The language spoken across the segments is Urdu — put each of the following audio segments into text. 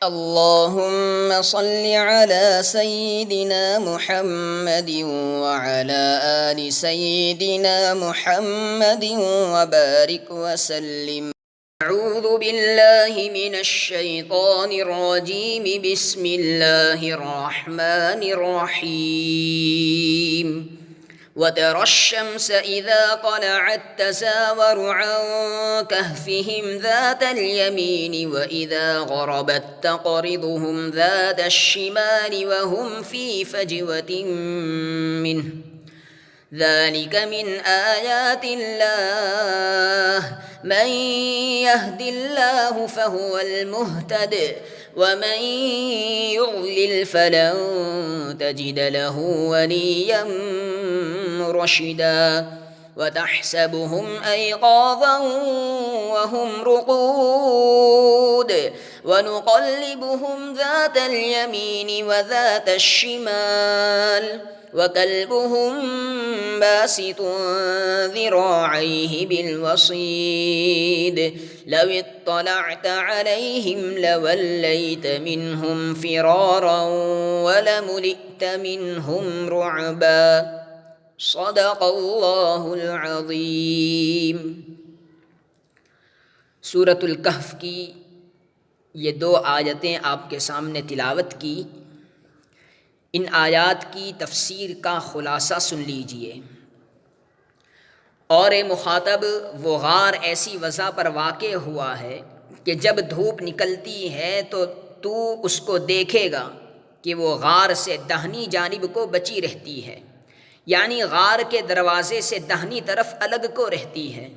اللهم صل على سيدنا محمد وعلى آل سيدنا محمد وبارك وسلم. أعوذ بالله من الشيطان الرجيم. بسم الله الرحمن الرحيم. وترى الشمس إذا طلعت تزاور عن كهفهم ذات اليمين وإذا غربت تقرضهم ذات الشمال وهم في فجوة منه. ذلك من آيات الله. من يهد الله فهو المهتد ومن يضلل فلن تجد له وليا مرشدا. وتحسبهم أيقاظا وهم رقود ونقلبهم ذات اليمين وذات الشمال وكلبهم باسط ذراعيه بالوصيد. لو اطلعت عليهم لوليت منهم فرارا ولملئت منهم رعبا. صدق اللہ العظیم. سورۃ الکہف کی یہ 2 آیتیں آپ کے سامنے تلاوت کی. ان آیات کی تفسیر کا خلاصہ سن لیجئے. اور مخاطب وہ غار ایسی وضع پر واقع ہوا ہے کہ جب دھوپ نکلتی ہے تو تو اس کو دیکھے گا کہ وہ غار سے داہنی جانب کو بچی رہتی ہے، یعنی غار کے دروازے سے داہنی طرف الگ کو رہتی ہے،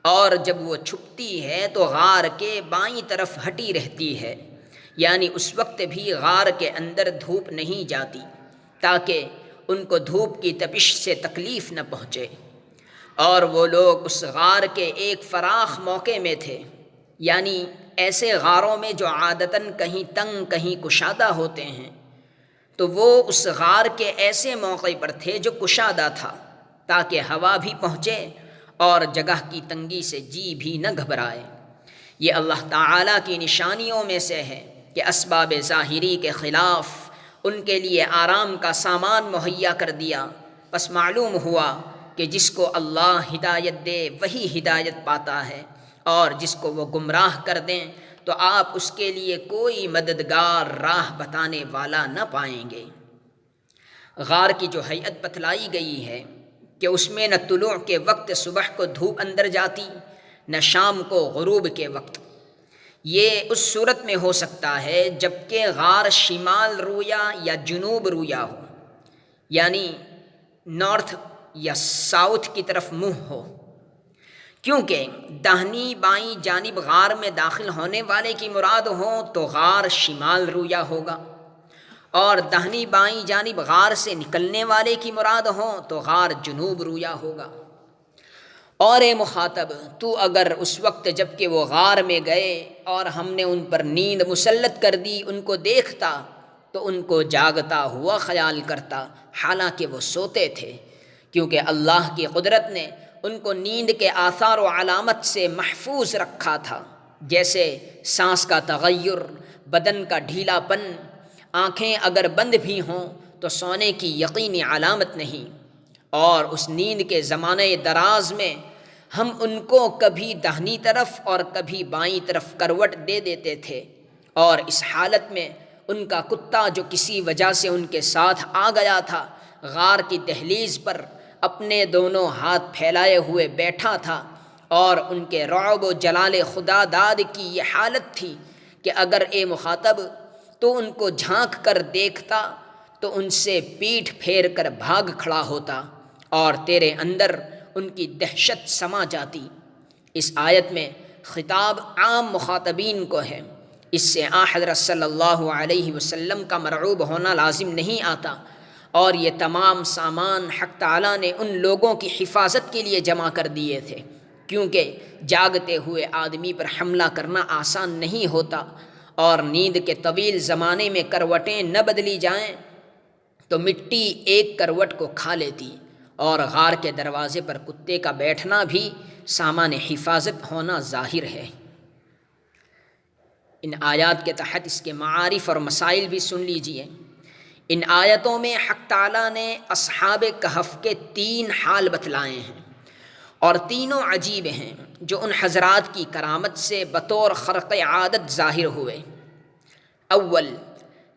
اور جب وہ چھپتی ہے تو غار کے بائیں طرف ہٹی رہتی ہے، یعنی اس وقت بھی غار کے اندر دھوپ نہیں جاتی تاکہ ان کو دھوپ کی تپش سے تکلیف نہ پہنچے. اور وہ لوگ اس غار کے ایک فراخ موقع میں تھے، یعنی ایسے غاروں میں جو عادتاً کہیں تنگ کہیں کشادہ ہوتے ہیں، تو وہ اس غار کے ایسے موقع پر تھے جو کشادہ تھا تاکہ ہوا بھی پہنچے اور جگہ کی تنگی سے جی بھی نہ گھبرائے. یہ اللہ تعالیٰ کی نشانیوں میں سے ہے کہ اسباب ظاہری کے خلاف ان کے لیے آرام کا سامان مہیا کر دیا. پس معلوم ہوا کہ جس کو اللہ ہدایت دے وہی ہدایت پاتا ہے، اور جس کو وہ گمراہ کر دیں تو آپ اس کے لیے کوئی مددگار راہ بتانے والا نہ پائیں گے. غار کی جو ہیئت بتلائی گئی ہے کہ اس میں نہ طلوع کے وقت صبح کو دھوپ اندر جاتی نہ شام کو غروب کے وقت. یہ اس صورت میں ہو سکتا ہے جب کہ غار شمال رویا یا جنوب رویا ہو، یعنی نارتھ یا ساؤتھ کی طرف منہ ہو، کیونکہ داہنی بائیں جانب غار میں داخل ہونے والے کی مراد ہوں تو غار شمال رویا ہوگا، اور داہنی بائیں جانب غار سے نکلنے والے کی مراد ہوں تو غار جنوب رویا ہوگا. اور اے مخاطب، تو اگر اس وقت جب کہ وہ غار میں گئے اور ہم نے ان پر نیند مسلط کر دی ان کو دیکھتا تو ان کو جاگتا ہوا خیال کرتا، حالانکہ وہ سوتے تھے، کیونکہ اللہ کی قدرت نے ان کو نیند کے آثار و علامت سے محفوظ رکھا تھا، جیسے سانس کا تغیر، بدن کا ڈھیلا پن. آنکھیں اگر بند بھی ہوں تو سونے کی یقینی علامت نہیں. اور اس نیند کے زمانے دراز میں ہم ان کو کبھی داہنی طرف اور کبھی بائیں طرف کروٹ دے دیتے تھے، اور اس حالت میں ان کا کتا جو کسی وجہ سے ان کے ساتھ آ گیا تھا غار کی دہلیز پر اپنے دونوں ہاتھ پھیلائے ہوئے بیٹھا تھا، اور ان کے رعب و جلال خدا داد کی یہ حالت تھی کہ اگر اے مخاطب تو ان کو جھانک کر دیکھتا تو ان سے پیٹھ پھیر کر بھاگ کھڑا ہوتا اور تیرے اندر ان کی دہشت سما جاتی. اس آیت میں خطاب عام مخاطبین کو ہے. اس سے حضرت صلی اللہ علیہ وسلم کا مرعوب ہونا لازم نہیں آتا، اور یہ تمام سامان حق تعالیٰ نے ان لوگوں کی حفاظت کے لیے جمع کر دیے تھے، کیونکہ جاگتے ہوئے آدمی پر حملہ کرنا آسان نہیں ہوتا، اور نیند کے طویل زمانے میں کروٹیں نہ بدلی جائیں تو مٹی ایک کروٹ کو کھا لیتی، اور غار کے دروازے پر کتے کا بیٹھنا بھی سامان حفاظت ہونا ظاہر ہے. ان آیات کے تحت اس کے معارف اور مسائل بھی سن لیجئے۔ ان آیتوں میں حق تعالیٰ نے اصحاب کہف کے 3 حال بتلائے ہیں، اور تینوں عجیب ہیں جو ان حضرات کی کرامت سے بطور خرق عادت ظاہر ہوئے۔ اول،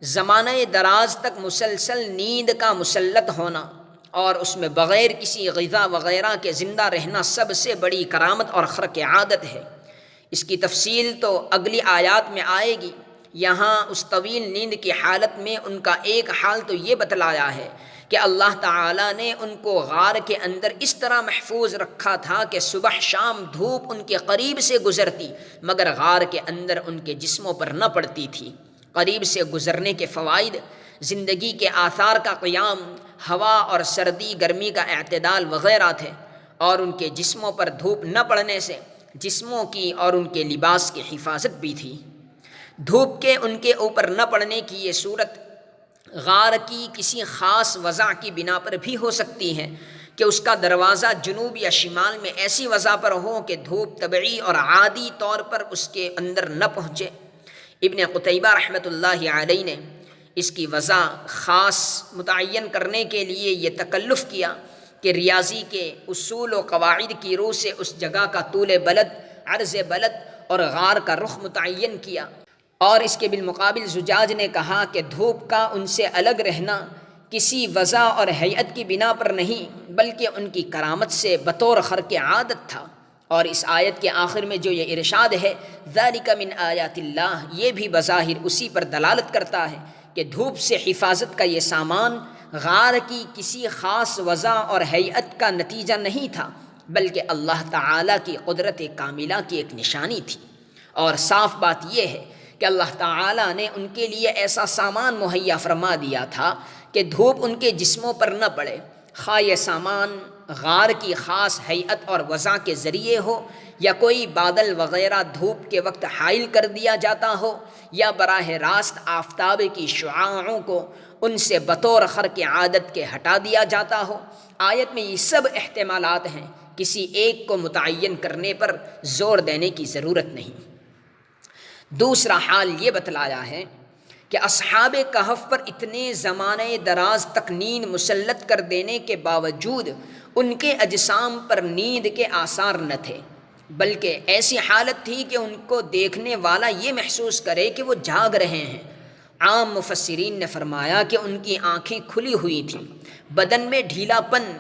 زمانہ دراز تک مسلسل نیند کا مسلط ہونا اور اس میں بغیر کسی غذا وغیرہ کے زندہ رہنا سب سے بڑی کرامت اور خرق عادت ہے۔ اس کی تفصیل تو اگلی آیات میں آئے گی۔ یہاں اس طویل نیند کی حالت میں ان کا ایک حال تو یہ بتلایا ہے کہ اللہ تعالیٰ نے ان کو غار کے اندر اس طرح محفوظ رکھا تھا کہ صبح شام دھوپ ان کے قریب سے گزرتی مگر غار کے اندر ان کے جسموں پر نہ پڑتی تھی۔ قریب سے گزرنے کے فوائد زندگی کے آثار کا قیام، ہوا اور سردی گرمی کا اعتدال وغیرہ تھے، اور ان کے جسموں پر دھوپ نہ پڑنے سے جسموں کی اور ان کے لباس کی حفاظت بھی تھی۔ دھوپ کے ان کے اوپر نہ پڑنے کی یہ صورت غار کی کسی خاص وضع کی بنا پر بھی ہو سکتی ہے کہ اس کا دروازہ جنوب یا شمال میں ایسی وضع پر ہو کہ دھوپ طبعی اور عادی طور پر اس کے اندر نہ پہنچے۔ ابن قتیبہ رحمۃ اللہ علیہ نے اس کی وضع خاص متعین کرنے کے لیے یہ تکلف کیا کہ ریاضی کے اصول و قواعد کی روح سے اس جگہ کا طول بلد، عرض بلد اور غار کا رخ متعین کیا، اور اس کے بالمقابل زجاج نے کہا کہ دھوپ کا ان سے الگ رہنا کسی وضع اور ہیئت کی بنا پر نہیں بلکہ ان کی کرامت سے بطور خرق عادت تھا۔ اور اس آیت کے آخر میں جو یہ ارشاد ہے ذالک من آیات اللہ، یہ بھی بظاہر اسی پر دلالت کرتا ہے کہ دھوپ سے حفاظت کا یہ سامان غار کی کسی خاص وضع اور ہیئت کا نتیجہ نہیں تھا بلکہ اللہ تعالیٰ کی قدرت کاملہ کی ایک نشانی تھی۔ اور صاف بات یہ ہے کہ اللہ تعالیٰ نے ان کے لیے ایسا سامان مہیا فرما دیا تھا کہ دھوپ ان کے جسموں پر نہ پڑے، خواہ یہ سامان غار کی خاص ہیئت اور وضع کے ذریعے ہو، یا کوئی بادل وغیرہ دھوپ کے وقت حائل کر دیا جاتا ہو، یا براہ راست آفتاب کی شعاعوں کو ان سے بطور خرق عادت کے ہٹا دیا جاتا ہو۔ آیت میں یہ سب احتمالات ہیں، کسی ایک کو متعین کرنے پر زور دینے کی ضرورت نہیں۔ دوسرا حال یہ بتلایا ہے کہ اصحاب کہف پر اتنے زمانے دراز تک نیند مسلط کر دینے کے باوجود ان کے اجسام پر نیند کے آثار نہ تھے، بلکہ ایسی حالت تھی کہ ان کو دیکھنے والا یہ محسوس کرے کہ وہ جاگ رہے ہیں۔ عام مفسرین نے فرمایا کہ ان کی آنکھیں کھلی ہوئی تھیں، بدن میں ڈھیلا پن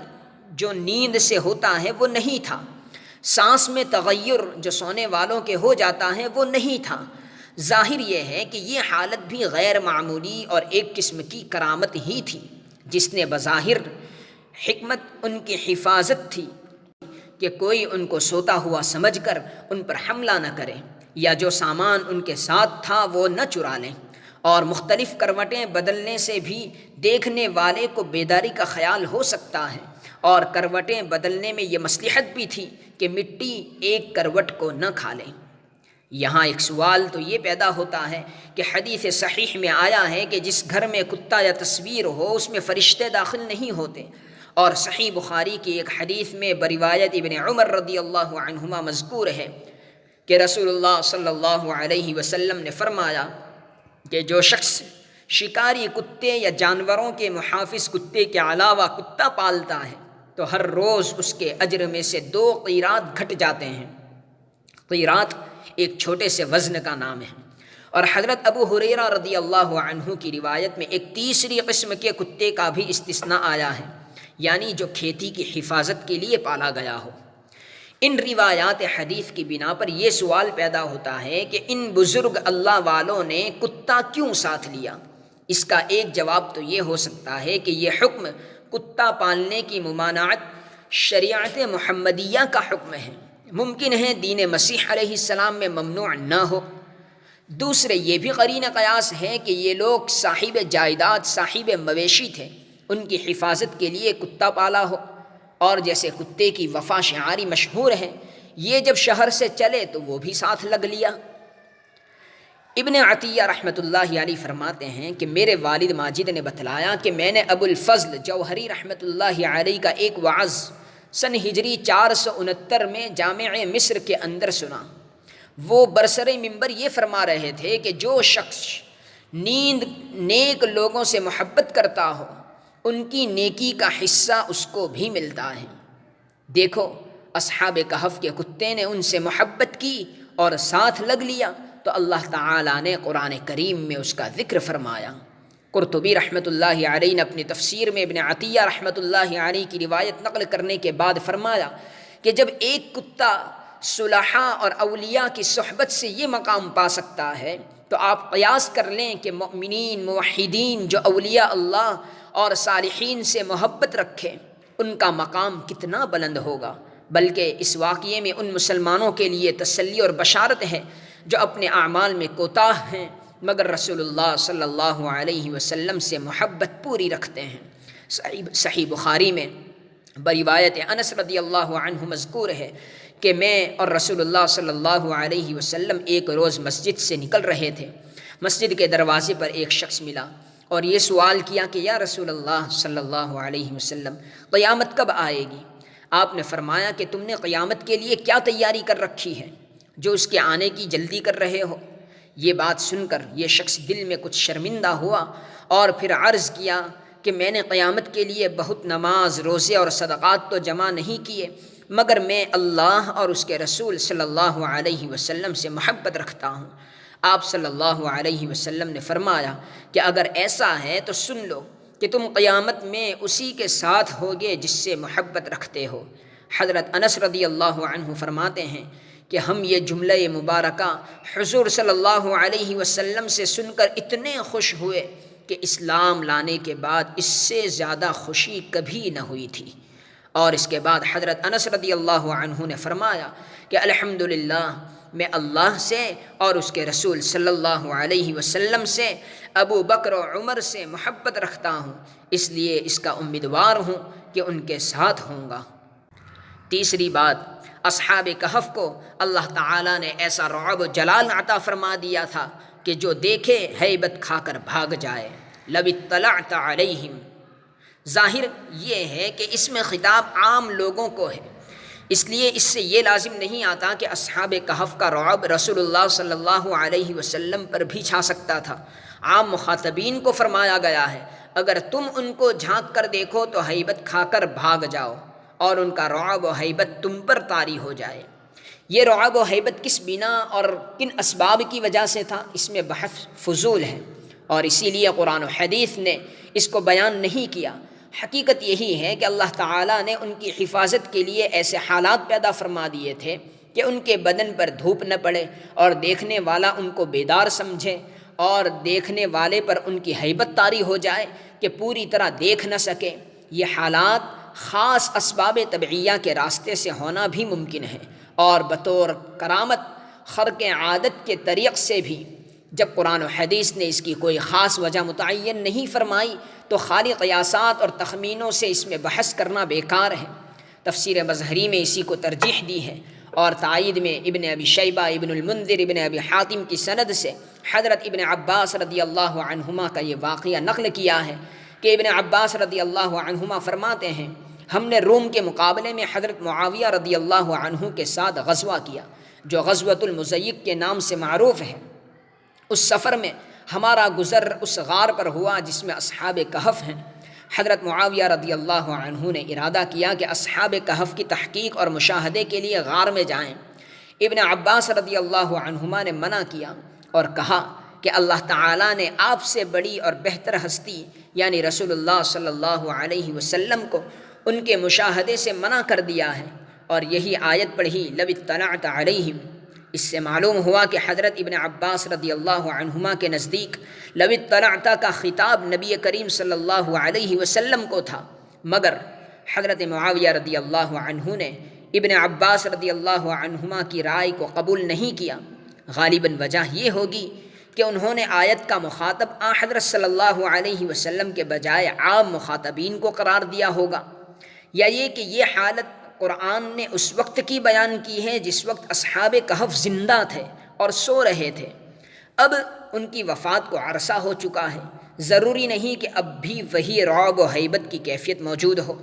جو نیند سے ہوتا ہے وہ نہیں تھا، سانس میں تغیر جو سونے والوں کے ہو جاتا ہے وہ نہیں تھا۔ ظاہر یہ ہے کہ یہ حالت بھی غیر معمولی اور ایک قسم کی کرامت ہی تھی، جس نے بظاہر حکمت ان کی حفاظت تھی کہ کوئی ان کو سوتا ہوا سمجھ کر ان پر حملہ نہ کرے، یا جو سامان ان کے ساتھ تھا وہ نہ چرا لیں۔ اور مختلف کروٹیں بدلنے سے بھی دیکھنے والے کو بیداری کا خیال ہو سکتا ہے، اور کروٹیں بدلنے میں یہ مصلحت بھی تھی کہ مٹی ایک کروٹ کو نہ کھا لیں۔ یہاں ایک سوال تو یہ پیدا ہوتا ہے کہ حدیث صحیح میں آیا ہے کہ جس گھر میں کتا یا تصویر ہو اس میں فرشتے داخل نہیں ہوتے، اور صحیح بخاری کی ایک حدیث میں بروایت ابن عمر رضی اللہ عنہما مذکور ہے کہ رسول اللہ صلی اللہ علیہ وسلم نے فرمایا کہ جو شخص شکاری کتے یا جانوروں کے محافظ کتے کے علاوہ کتا پالتا ہے تو ہر روز اس کے اجر میں سے 2 قیرات گھٹ جاتے ہیں۔ قیرات ایک چھوٹے سے وزن کا نام ہے۔ اور حضرت ابو ہریرہ رضی اللہ عنہ کی روایت میں ایک تیسری قسم کے کتے کا بھی استثناء آیا ہے، یعنی جو کھیتی کی حفاظت کے لیے پالا گیا ہو۔ ان روایات حدیث کی بنا پر یہ سوال پیدا ہوتا ہے کہ ان بزرگ اللہ والوں نے کتا کیوں ساتھ لیا؟ اس کا ایک جواب تو یہ ہو سکتا ہے کہ یہ حکم کتا پالنے کی ممانعت شریعت محمدیہ کا حکم ہے، ممکن ہے دین مسیح علیہ السلام میں ممنوع نہ ہو۔ دوسرے یہ بھی قرین قیاس ہے کہ یہ لوگ صاحب جائیداد، صاحب مویشی تھے، ان کی حفاظت کے لیے کتا پالا ہو، اور جیسے کتے کی وفا شعاری مشہور ہے، یہ جب شہر سے چلے تو وہ بھی ساتھ لگ لیا۔ ابن عطیہ رحمۃ اللہ علیہ فرماتے ہیں کہ میرے والد ماجد نے بتلایا کہ میں نے ابو الفضل جوہری رحمۃ اللہ علیہ کا ایک وعظ سن ہجری 469 میں جامع مصر کے اندر سنا۔ وہ برسر منبر یہ فرما رہے تھے کہ جو شخص نیک لوگوں سے محبت کرتا ہو ان کی نیکی کا حصہ اس کو بھی ملتا ہے۔ دیکھو اصحاب کہف کے کتے نے ان سے محبت کی اور ساتھ لگ لیا تو اللہ تعالیٰ نے قرآن کریم میں اس کا ذکر فرمایا۔ قرطبی رحمۃ اللہ علیہ نے اپنی تفسیر میں ابن عطیہ رحمۃ اللہ علیہ کی روایت نقل کرنے کے بعد فرمایا کہ جب ایک کتا صلحاء اور اولیاء کی صحبت سے یہ مقام پا سکتا ہے تو آپ قیاس کر لیں کہ مؤمنین موحدین جو اولیاء اللہ اور صالحین سے محبت رکھیں ان کا مقام کتنا بلند ہوگا۔ بلکہ اس واقعے میں ان مسلمانوں کے لیے تسلی اور بشارت ہے جو اپنے اعمال میں کوتاہ ہیں مگر رسول اللہ صلی اللہ علیہ وسلم سے محبت پوری رکھتے ہیں۔ صحیح بخاری میں بروایت انس رضی اللہ عنہ مذکور ہے کہ میں اور رسول اللہ صلی اللہ علیہ وسلم ایک روز مسجد سے نکل رہے تھے۔ مسجد کے دروازے پر ایک شخص ملا اور یہ سوال کیا کہ یا رسول اللہ صلی اللہ علیہ وسلم قیامت کب آئے گی؟ آپ نے فرمایا کہ تم نے قیامت کے لیے کیا تیاری کر رکھی ہے جو اس کے آنے کی جلدی کر رہے ہو؟ یہ بات سن کر یہ شخص دل میں کچھ شرمندہ ہوا اور پھر عرض کیا کہ میں نے قیامت کے لیے بہت نماز روزے اور صدقات تو جمع نہیں کیے مگر میں اللہ اور اس کے رسول صلی اللہ علیہ وسلم سے محبت رکھتا ہوں۔ آپ صلی اللہ علیہ وسلم نے فرمایا کہ اگر ایسا ہے تو سن لو کہ تم قیامت میں اسی کے ساتھ ہوگے جس سے محبت رکھتے ہو۔ حضرت انس رضی اللہ عنہ فرماتے ہیں کہ ہم یہ جملہ مبارکہ حضور صلی اللہ علیہ وسلم سے سن کر اتنے خوش ہوئے کہ اسلام لانے کے بعد اس سے زیادہ خوشی کبھی نہ ہوئی تھی۔ اور اس کے بعد حضرت انس رضی اللہ عنہ نے فرمایا کہ الحمدللہ میں اللہ سے اور اس کے رسول صلی اللہ علیہ وسلم سے ابو بکر و عمر سے محبت رکھتا ہوں، اس لیے اس کا امیدوار ہوں کہ ان کے ساتھ ہوں گا۔ تیسری بات، اصحاب کہف کو اللہ تعالیٰ نے ایسا رعب و جلال عطا فرما دیا تھا کہ جو دیکھے ہیبت کھا کر بھاگ جائے۔ لو اطلعت علیہم، ظاہر یہ ہے کہ اس میں خطاب عام لوگوں کو ہے، اس لیے اس سے یہ لازم نہیں آتا کہ اصحاب کہف کا رعب رسول اللہ صلی اللہ علیہ وسلم پر بھی چھا سکتا تھا۔ عام مخاطبین کو فرمایا گیا ہے اگر تم ان کو جھانک کر دیکھو تو ہیبت کھا کر بھاگ جاؤ اور ان کا رعب و ہیبت تم پر طاری ہو جائے۔ یہ رعب و ہیبت کس بنا اور کن اسباب کی وجہ سے تھا، اس میں بحث فضول ہے اور اسی لیے قرآن و حدیث نے اس کو بیان نہیں کیا۔ حقیقت یہی ہے کہ اللہ تعالیٰ نے ان کی حفاظت کے لیے ایسے حالات پیدا فرما دیے تھے کہ ان کے بدن پر دھوپ نہ پڑے اور دیکھنے والا ان کو بیدار سمجھے اور دیکھنے والے پر ان کی ہیبت طاری ہو جائے کہ پوری طرح دیکھ نہ سکے۔ یہ حالات خاص اسباب طبعیہ کے راستے سے ہونا بھی ممکن ہے اور بطور کرامت خرق عادت کے طریق سے بھی۔ جب قرآن و حدیث نے اس کی کوئی خاص وجہ متعین نہیں فرمائی تو خالی قیاسات اور تخمینوں سے اس میں بحث کرنا بیکار ہے۔ تفسیر مظہری میں اسی کو ترجیح دی ہے اور تائید میں ابن ابی شیبہ، ابن المنذر، ابن ابی حاتم کی سند سے حضرت ابن عباس رضی اللہ عنہما کا یہ واقعہ نقل کیا ہے کہ ابن عباس رضی اللہ عنہما فرماتے ہیں ہم نے روم کے مقابلے میں حضرت معاویہ رضی اللہ عنہ کے ساتھ غزوہ کیا جو غزوۃ المزیق کے نام سے معروف ہے۔ اس سفر میں ہمارا گزر اس غار پر ہوا جس میں اصحاب کہف ہیں۔ حضرت معاویہ رضی اللہ عنہ نے ارادہ کیا کہ اصحاب کہف کی تحقیق اور مشاہدے کے لیے غار میں جائیں۔ ابن عباس رضی اللہ عنہما نے منع کیا اور کہا کہ اللہ تعالیٰ نے آپ سے بڑی اور بہتر ہستی یعنی رسول اللہ صلی اللہ علیہ وسلم کو ان کے مشاہدے سے منع کر دیا ہے، اور یہی آیت پڑھی لو اطلعت علیہم۔ اس سے معلوم ہوا کہ حضرت ابن عباس رضی اللہ عنہما کے نزدیک لو اطلعت کا خطاب نبی کریم صلی اللہ علیہ وسلم کو تھا، مگر حضرت معاویہ رضی اللہ عنہ نے ابن عباس رضی اللہ عنہما کی رائے کو قبول نہیں کیا۔ غالباً وجہ یہ ہوگی کہ انہوں نے آیت کا مخاطب حضرت صلی اللہ علیہ وسلم کے بجائے عام مخاطبین کو قرار دیا ہوگا، یا یہ کہ یہ حالت قرآن نے اس وقت کی بیان کی ہے جس وقت اصحاب کہف زندہ تھے اور سو رہے تھے۔ اب ان کی وفات کو عرصہ ہو چکا ہے، ضروری نہیں کہ اب بھی وہی رعب و ہیبت کی کیفیت موجود ہو۔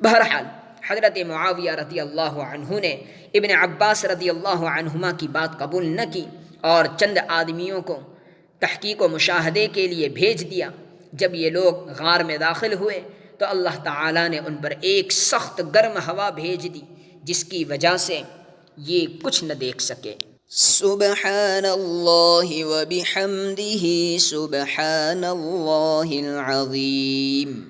بہرحال حضرت معاویہ رضی اللہ عنہ نے ابن عباس رضی اللہ عنہما کی بات قبول نہ کی اور چند آدمیوں کو تحقیق و مشاہدے کے لیے بھیج دیا۔ جب یہ لوگ غار میں داخل ہوئے تو اللہ تعالیٰ نے ان پر ایک سخت گرم ہوا بھیج دی جس کی وجہ سے یہ کچھ نہ دیکھ سکے۔ سبحان اللہ و بحمدہ سبحان اللہ العظیم۔